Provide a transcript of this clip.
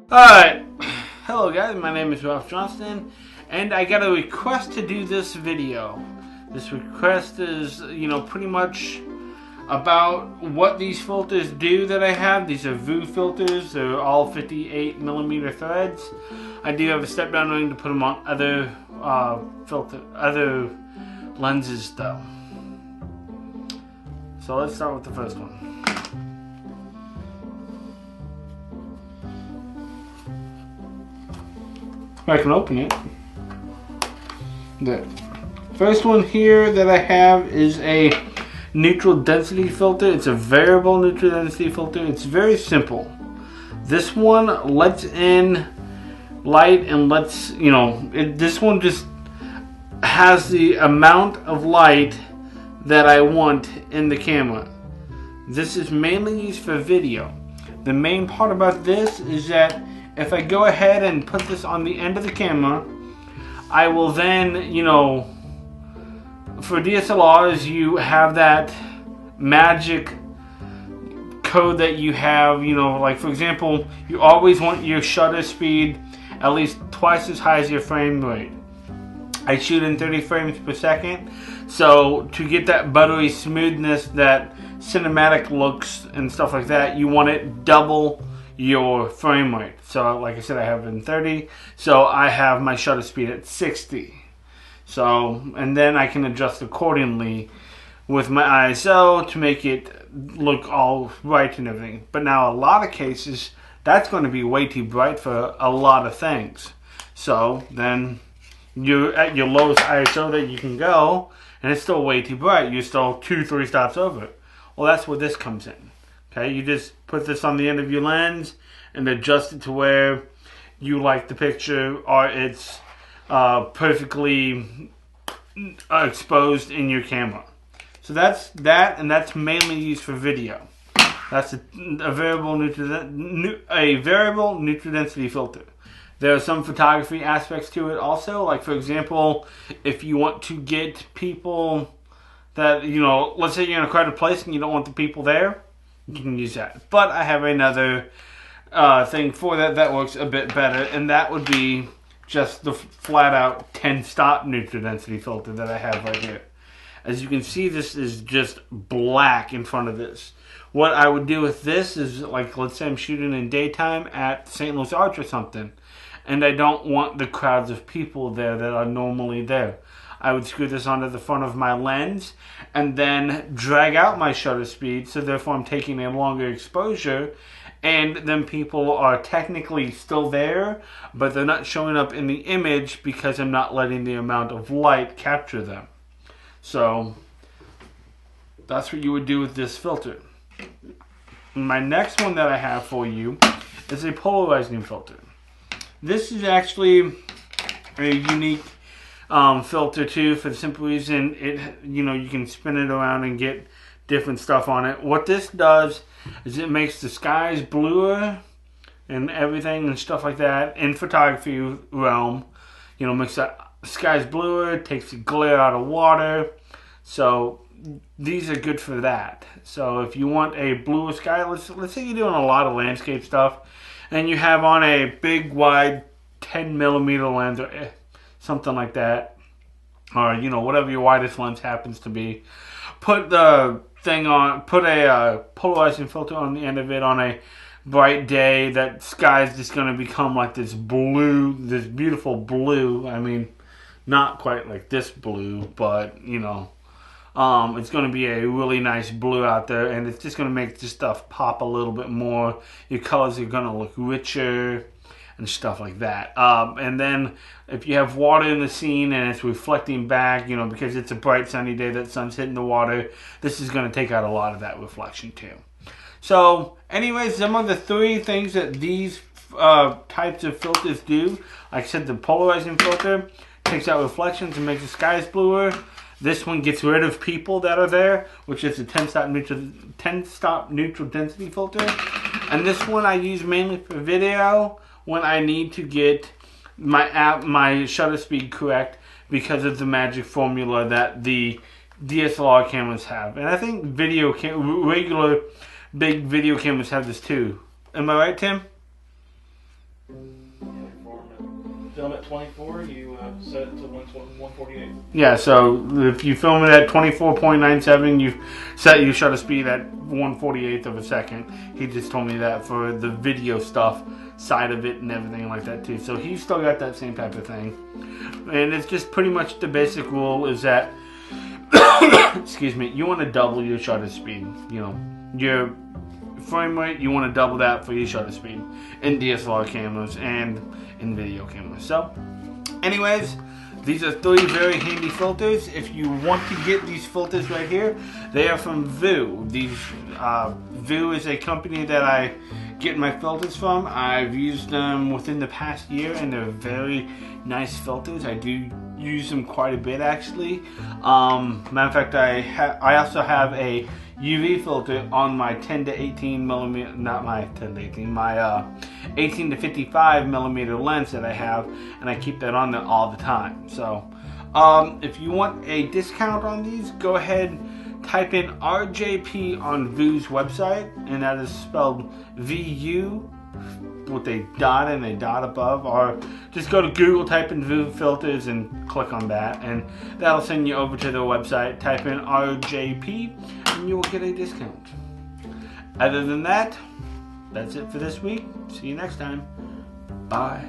Alright, hello guys, my name is Ralph Johnston, and I got a request to do this video. This request is, pretty much about what these filters do that I have. These are VU filters, they're all 58mm threads. I do have a step down ring to put them on other other lenses though. So let's start with the first one. I can open it. The first one here that I have is a neutral density filter. It's a variable neutral density filter. It's very simple. This one lets in light and lets, this one just has the amount of light that I want in the camera. This is mainly used for video. The main part about this is that if I go ahead and put this on the end of the camera, I will then, for DSLRs, you have that magic code that you have, like for example, you always want your shutter speed at least twice as high as your frame rate. I shoot in 30 frames per second, so to get that buttery smoothness, that cinematic looks and stuff like that, you want it double your frame rate. So like I said, I have it in 30, so I have my shutter speed at 60. So, and then I can adjust accordingly with my ISO to make it look all bright and everything. But now a lot of cases, that's going to be way too bright for a lot of things. So then you're at your lowest ISO that you can go, and it's still way too bright. You're still 2-3 stops over it. Well, that's where this comes in. Okay, you just put this on the end of your lens and adjust it to where you like the picture, or it's perfectly exposed in your camera. So that's that, and that's mainly used for video. That's a variable neutral density filter. There are some photography aspects to it also. Like for example, if you want to get people that, let's say you're in a crowded place and you don't want the people there, you can use that. But I have another thing for that works a bit better, and that would be just the flat out 10-stop neutral density filter that I have right here. As you can see, this is just black in front of this. What I would do with this is, like, let's say I'm shooting in daytime at St. Louis Arch or something, and I don't want the crowds of people there that are normally there. I would screw this onto the front of my lens and then drag out my shutter speed, so therefore I'm taking a longer exposure, and then people are technically still there, but they're not showing up in the image because I'm not letting the amount of light capture them. So that's what you would do with this filter. My next one that I have for you is a polarizing filter. This is actually a unique filter too, for the simple reason you can spin it around and get different stuff on it. What this does is it makes the skies bluer and everything and stuff like that in photography realm. Makes the skies bluer, takes the glare out of water. So these are good for that. So if you want a bluer sky, let's say you're doing a lot of landscape stuff and you have on a big wide 10mm lens or something like that, or whatever your widest lens happens to be, put the thing on, put a polarizing filter on the end of it on a bright day. That sky's just going to become like this blue, this beautiful blue. I mean, not quite like this blue, but it's going to be a really nice blue out there, and it's just going to make this stuff pop a little bit more. Your colors are going to look richer and stuff like that. And then if you have water in the scene and it's reflecting back, because it's a bright sunny day, that sun's hitting the water, this is going to take out a lot of that reflection too. So anyways, some of the 3 things that these types of filters do, like I said, the polarizing filter takes out reflections and makes the skies bluer. This one gets rid of people that are there, which is a 10-stop neutral density filter. And this one I use mainly for video, when I need to get my shutter speed correct because of the magic formula that the DSLR cameras have. And I think regular big video cameras have this too. Am I right, Tim? Film at 24, you set it to 148. Yeah, so if you film it at 24.97, you set your shutter speed at 1/48 of a second. He just told me that for the video stuff side of it and everything like that too. So he's still got that same type of thing. And it's just pretty much the basic rule is that, excuse me, you want to double your shutter speed. You know, your frame rate, you want to double that for your shutter speed in DSLR cameras and in video cameras. So, anyways, these are 3 very handy filters. If you want to get these filters right here, they are from Vue. These Vue is a company that I get my filters from. I've used them within the past year, and they're very nice filters. I do use them quite a bit, actually. Matter of fact, I also have a UV filter on my 10 to 18 millimeter, not my 10 to 18, my 18 to 55 millimeter lens that I have, and I keep that on there all the time. So if you want a discount on these, go ahead, type in RJP on Vue's website, and that is spelled VU with a dot and a dot above, or just go to Google, type in Vue filters and click on that, and that'll send you over to their website. Type in RJP and you will get a discount. Other than that, that's it for this week. See you next time. Bye.